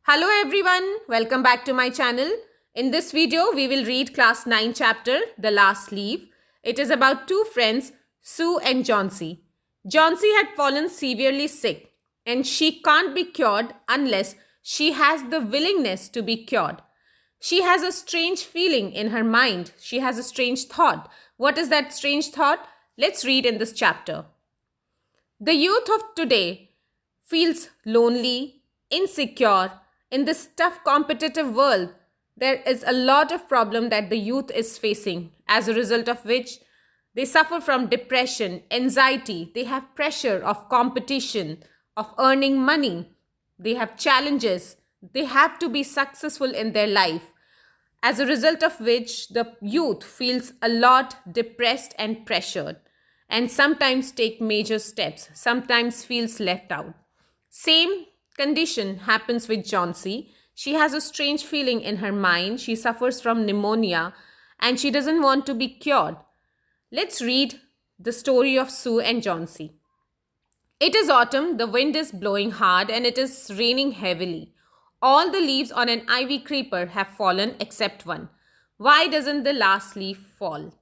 Hello everyone, welcome back to my channel. In this video, we will read class 9 chapter, The Last Leaf. It is about two friends, Sue and Johnsy. Johnsy had fallen severely sick and she can't be cured unless she has the willingness to be cured. She has a strange feeling in her mind. She has a strange thought. What is that strange thought? Let's read in this chapter. The youth of today feels lonely, insecure. In this tough competitive world, there is a lot of problem that the youth is facing, as a result of which they suffer from depression, anxiety, they have pressure of competition, of earning money, they have challenges, they have to be successful in their life, as a result of which the youth feels a lot depressed and pressured and sometimes take major steps, sometimes feels left out. Same condition happens with Johnsy. She has a strange feeling in her mind. She suffers from pneumonia and she doesn't want to be cured. Let's read the story of Sue and Johnsy. It is autumn, the wind is blowing hard and it is raining heavily. All the leaves on an ivy creeper have fallen except one. Why doesn't the last leaf fall?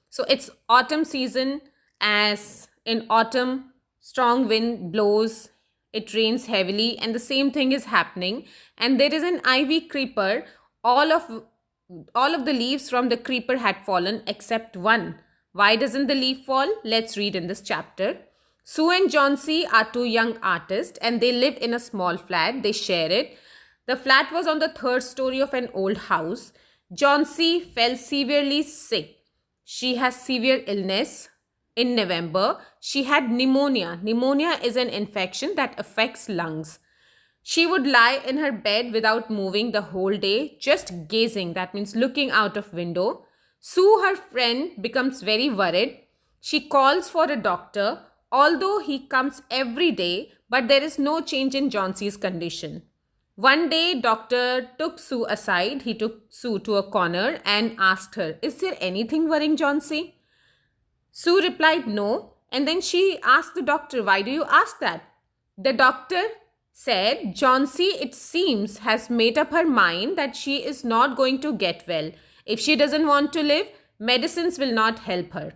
So it's autumn season. As in autumn, strong wind blows, it rains heavily, and the same thing is happening. And there is an ivy creeper. All of the leaves from the creeper had fallen except one. Why doesn't the leaf fall? Let's read in this chapter. Sue and Johnsy are two young artists and they live in a small flat. They share it. The flat was on the third story of an old house. Johnsy fell severely sick. She has severe illness. In November, she had pneumonia. Pneumonia is an infection that affects lungs. She would lie in her bed without moving the whole day, just gazing. That means looking out of window. Sue, her friend, becomes very worried. She calls for a doctor, although he comes every day, but there is no change in Johnsy's condition. One day, doctor took Sue aside. He took Sue to a corner and asked her, "Is there anything worrying Johnsy?" Sue replied no, and then she asked the doctor, "Why do you ask that?" The doctor said, "Johnsy, it seems, has made up her mind that she is not going to get well. If she doesn't want to live, medicines will not help her."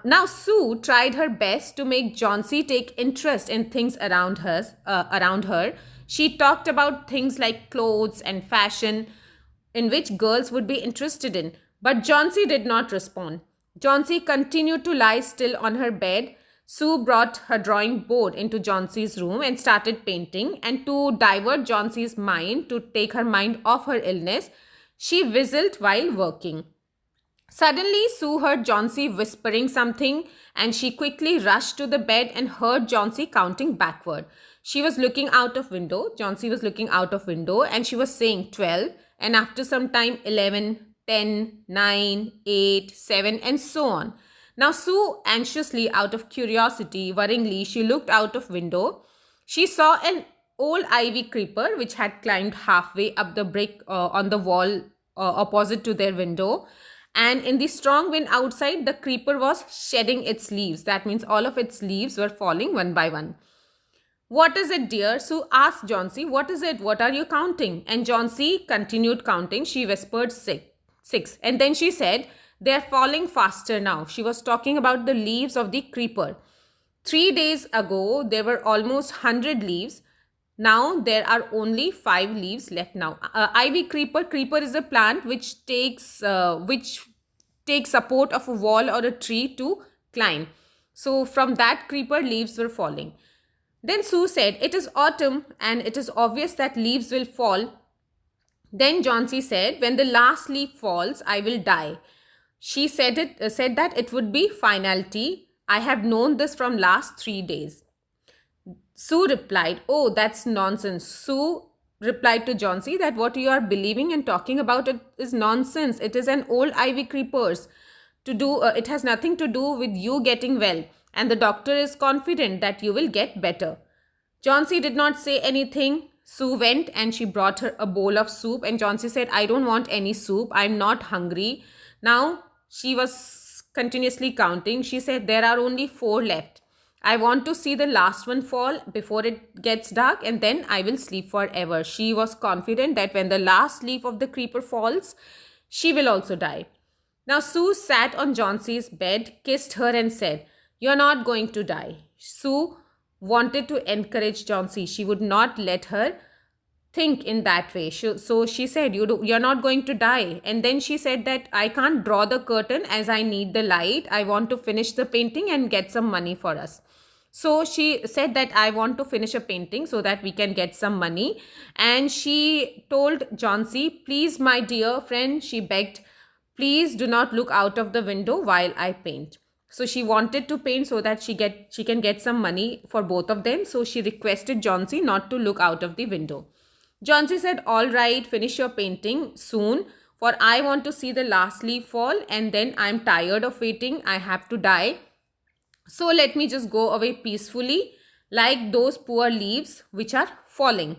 Now, Sue tried her best to make Johnsy take interest in things around her. She talked about things like clothes and fashion, in which girls would be interested in. But Johnsy did not respond. Johnsy continued to lie still on her bed. Sue brought her drawing board into Johnsy's room and started painting. And to divert Johnsy's mind, to take her mind off her illness, she whistled while working. Suddenly, Sue heard Johnsy whispering something and she quickly rushed to the bed and heard Johnsy counting backward. She was looking out of window. Johnsy was looking out of window and she was saying 12, and after some time 11, 10, 9, 8, 7, and so on. Now Sue, anxiously, out of curiosity, worryingly, she looked out of window. She saw an old ivy creeper which had climbed halfway up the brick on the wall opposite to their window. And in the strong wind outside, the creeper was shedding its leaves. That means all of its leaves were falling one by one. "What is it, dear?" Sue asked Johnsy. "What is it? What are you counting?" And Johnsy continued counting. She whispered six. And then she said, "They are falling faster now." She was talking about the leaves of the creeper. 3 days ago, there were almost 100 leaves. Now there are only 5 leaves left now. Ivy creeper. Creeper is a plant which takes support of a wall or a tree to climb. So from that creeper, leaves were falling. Then Sue said, "It is autumn and it is obvious that leaves will fall." Then Johnsy said, "When the last leaf falls, I will die." She said that it would be finality. "I have known this from last 3 days." Sue replied, "Oh, that's nonsense." Sue replied to Johnsy that what you are believing and talking about it is nonsense. It is an old ivy creepers. It has nothing to do with you getting well, and the doctor is confident that you will get better. Johnsy did not say anything. Sue went and she brought her a bowl of soup, and Johnsy said, "I don't want any soup. I'm not hungry." Now she was continuously counting. She said, "There are only 4 left." I want to see the last one fall before it gets dark, and then I will sleep forever. She was confident that when the last leaf of the creeper falls, she will also die. Now, Sue sat on Johnson's bed, kissed her, and said, "You're not going to die." Sue wanted to encourage Johnson. She would not let her think in that way. So she said, you're not going to die. And then she said that I can't draw the curtain as I need the light. I want to finish the painting and get some money for us. So she said that I want to finish a painting so that we can get some money. And she told Johnsy, "Please, my dear friend," she begged, "please do not look out of the window while I paint." So she wanted to paint so that she can get some money for both of them. So she requested Johnsy not to look out of the window. Johnsy said, "All right, finish your painting soon, for I want to see the last leaf fall, and then I'm tired of waiting. I have to die. So let me just go away peacefully, like those poor leaves which are falling."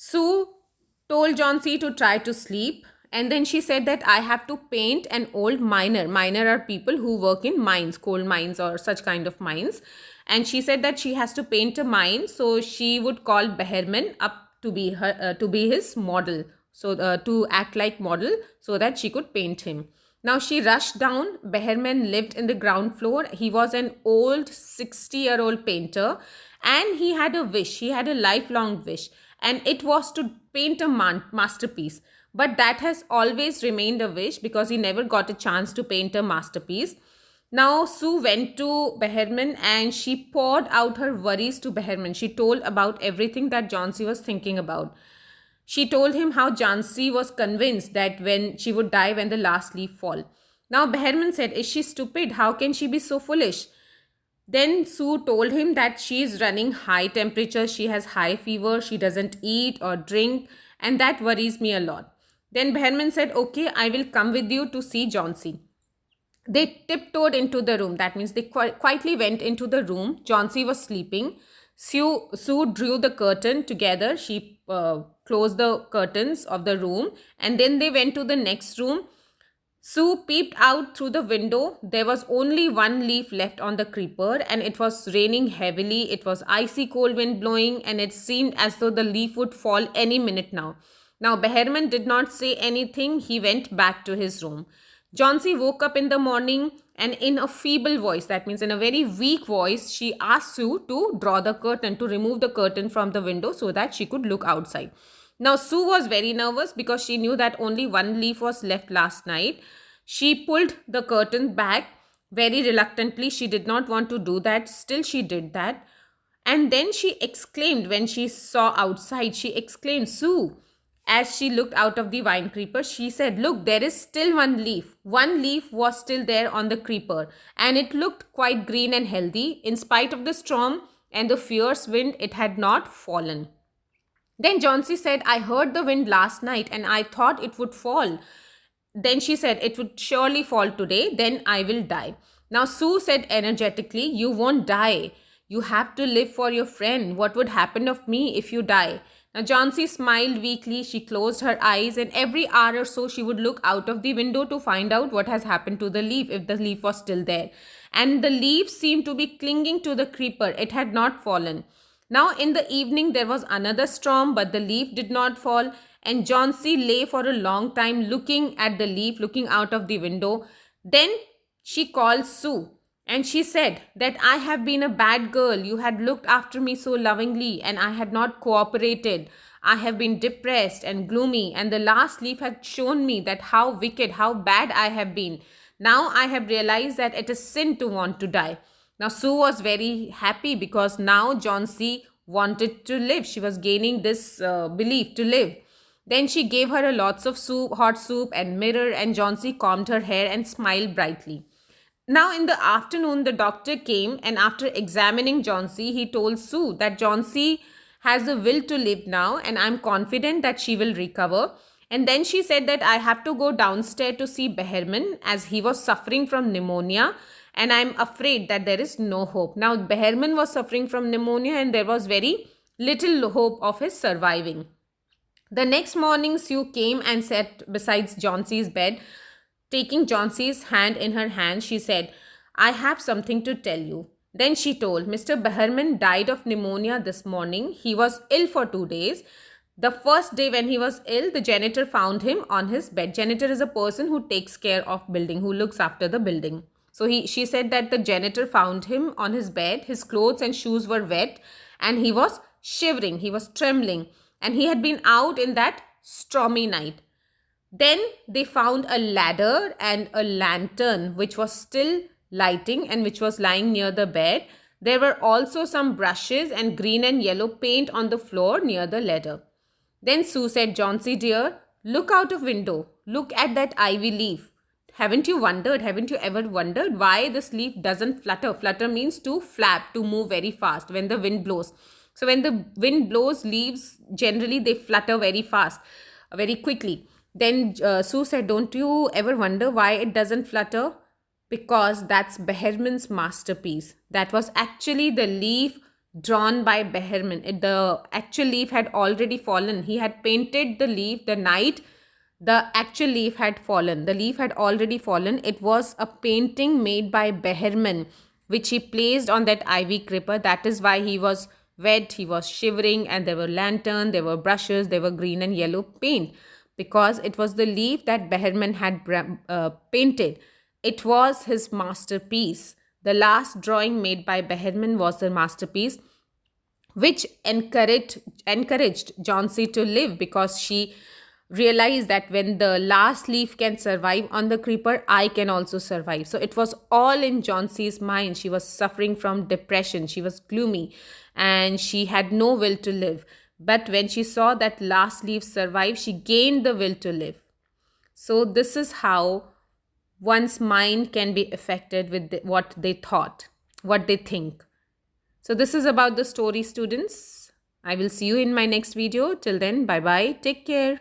Sue told Johnsy to try to sleep, and then she said that I have to paint an old miner. Miner are people who work in mines, coal mines or such kind of mines. And she said that she has to paint a mine, so she would call Behrman up to be his model, so to act like model so that she could paint him. Now she rushed down. Behrman lived in the ground floor. He was an old 60-year-old painter, and he had a wish. He had a lifelong wish, and it was to paint a masterpiece. But that has always remained a wish because he never got a chance to paint a masterpiece. Now Sue went to Behrman and she poured out her worries to Behrman. She told about everything that Johnsy was thinking about. She told him how Johnsy was convinced that when she would die when the last leaf fall. Now Behrman said, "Is she stupid? How can she be so foolish?" Then Sue told him that she is running high temperature, she has high fever, she doesn't eat or drink, and that worries me a lot. Then Behrman said, "Okay, I will come with you to see Johnsy." They tiptoed into the room. That means they quietly went into the room. Johnsy was sleeping. Sue drew the curtain together. She closed the curtains of the room, and then they went to the next room. Sue peeped out through the window. There was only one leaf left on the creeper, and it was raining heavily. It was icy cold wind blowing, and it seemed as though the leaf would fall any minute now. Now Behrman did not say anything. He went back to his room. Johnsy woke up in the morning, and in a feeble voice, that means in a very weak voice, she asked Sue to draw the curtain, to remove the curtain from the window so that she could look outside. Now Sue was very nervous because she knew that only one leaf was left last night. She pulled the curtain back very reluctantly. She did not want to do that. Still she did that. And then she exclaimed when she saw outside, she exclaimed, "Sue." As she looked out of the vine creeper, she said, "Look, there is still one leaf." One leaf was still there on the creeper, and it looked quite green and healthy. In spite of the storm and the fierce wind, it had not fallen. Then Johnsy said, "I heard the wind last night and I thought it would fall." Then she said, "It would surely fall today, then I will die." Now Sue said energetically, "You won't die. You have to live for your friend. What would happen of me if you die?" Now Johnsy smiled weakly. She closed her eyes, and every hour or so she would look out of the window to find out what has happened to the leaf, if the leaf was still there. And the leaf seemed to be clinging to the creeper. It had not fallen. Now in the evening there was another storm, but the leaf did not fall, and Johnsy lay for a long time looking at the leaf, looking out of the window. Then she called Sue. And she said that, "I have been a bad girl. You had looked after me so lovingly and I had not cooperated. I have been depressed and gloomy, and the last leaf had shown me that how wicked, how bad I have been. Now I have realized that it is sin to want to die." Now Sue was very happy because now Johnsy wanted to live. She was gaining this belief to live. Then she gave her a lots of soup, hot soup and mirror, and Johnsy combed her hair and smiled brightly. Now in the afternoon, the doctor came, and after examining Johnsy, he told Sue that Johnsy has a will to live now, and I'm confident that she will recover. And then she said that I have to go downstairs to see Behrman as he was suffering from pneumonia, and I'm afraid that there is no hope. Now Behrman was suffering from pneumonia and there was very little hope of his surviving. The next morning, Sue came and sat beside Johnsy's bed. Taking Johnsy's hand in her hand, she said, "I have something to tell you." Then she told, Mr. Behrman died of pneumonia this morning. He was ill for 2 days. The first day when he was ill, the janitor found him on his bed. Janitor is a person who takes care of building, who looks after the building. So she said that the janitor found him on his bed. His clothes and shoes were wet and he was shivering. He was trembling and he had been out in that stormy night. Then they found a ladder and a lantern which was still lighting and which was lying near the bed. There were also some brushes and green and yellow paint on the floor near the ladder. Then Sue said, Johnsy dear, look out of window. Look at that ivy leaf. Haven't you ever wondered why this leaf doesn't flutter? Flutter means to flap, to move very fast when the wind blows. So when the wind blows, leaves generally they flutter very fast, very quickly. Then Sue said, don't you ever wonder why it doesn't flutter? Because that's Behrman's masterpiece. That was actually the leaf drawn by Behrman. The actual leaf had already fallen. He had painted the leaf the night the actual leaf had fallen. The leaf had already fallen. It was a painting made by Behrman, which he placed on that ivy creeper. That is why he was wet, he was shivering, and there were lanterns, there were brushes, there were green and yellow paint. Because it was the leaf that Behrman had painted. It was his masterpiece. The last drawing made by Behrman was the masterpiece, which encouraged Johnsy to live, because she realized that when the last leaf can survive on the creeper, I can also survive. So it was all in Johnsy's mind. She was suffering from depression. She was gloomy and she had no will to live. But when she saw that last leaf survive, she gained the will to live. So this is how one's mind can be affected with what they thought, what they think. So this is about the story, students. I will see you in my next video. Till then, bye-bye. Take care.